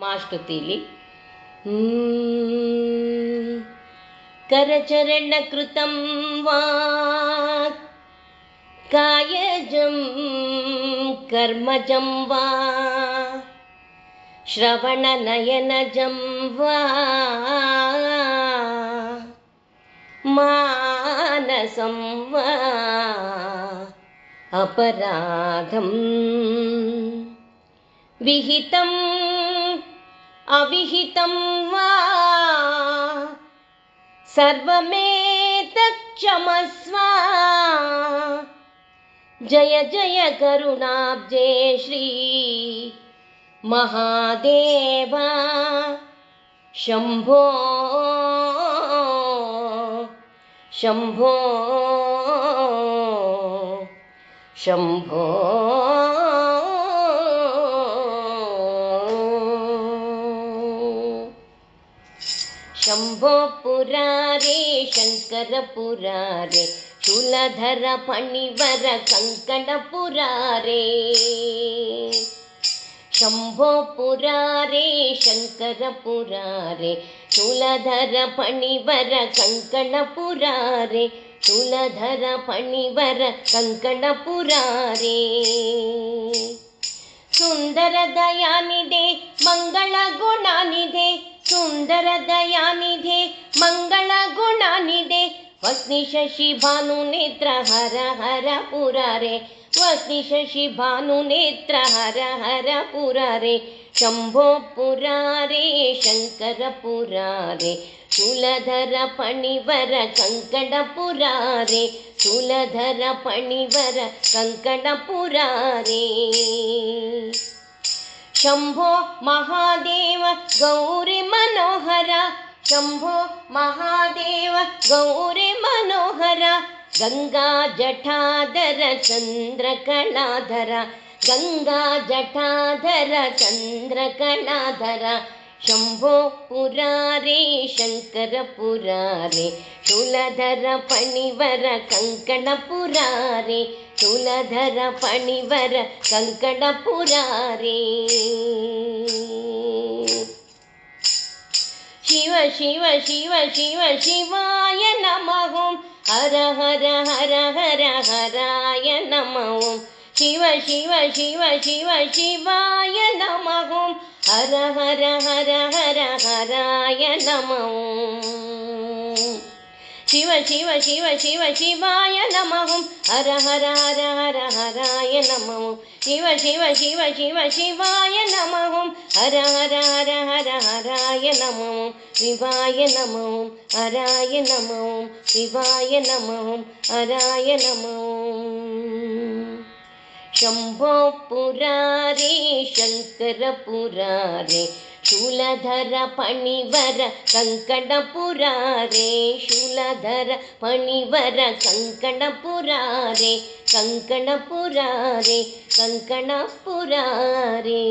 ಮಾಷ್ಟುತಿಲಿ करचरणकृतं वा कायजं कर्मजं वा श्रवणनयनजं वा मानसं वा अपराधं विहितम् अविहितं वा सर्वमेतत् क्षमस्व जय जय करुणाब्जे श्री महादेव शंभो शंभो शंभो शंभो पुरारे शंकर पुरारे शूलधर फणिवर कंकण पुरारे शंभो पुरारे शंकर पुरारे शूलधर फणिवर कंकण पुरारे शूलधर फणिवर कंकण पुरारे सुंदर दयानिधे मंगल गुणानिधे सुंदर दयानिधे मंगल गुणानिधे वस्नि शशि भानु नेत्र हर हर पुरारे वस्नि शशि भानु नेत्र हर हर पुरारे शंभो पुरारे शंकर पुरारे शूलधर फणिवर कंकण पुरारे शूलधर फणिवर कंकण पुरारे शंभो महादेव गौरी मनोहर शंभो महादेव गौरी मनोहर गंगा जटाधर चंद्रकलाधर गंगा जटाधर चंद्रकलाधर शंभो पुरारे शंकर पुरारे शूलधर फणिवर कंकण पुरारे शूलधर फणिवर कंकण पुरारे शिव शिव शिव शिव शिवाय नमः हर हर हर हर हराय नमः शिव शिव शिव शिव शिवाय नमः हर हर हर हर हराय नमः शिव शिव शिव शिव शिवाय नमः हर हर हर हर हराय नमः शिव शिव शिव शिव शिवाय नमः हर हर हर हर हराय नमः शिवाय नमः हराय नमः शिवाय नमः हराय नमः शंभो पुरारे शंकर पुरारे शूलधर फणिवर कंकण पुरारे शूलधर फणिवर कंकण पुरारे कंकण पुरारे कंकण पुरारे।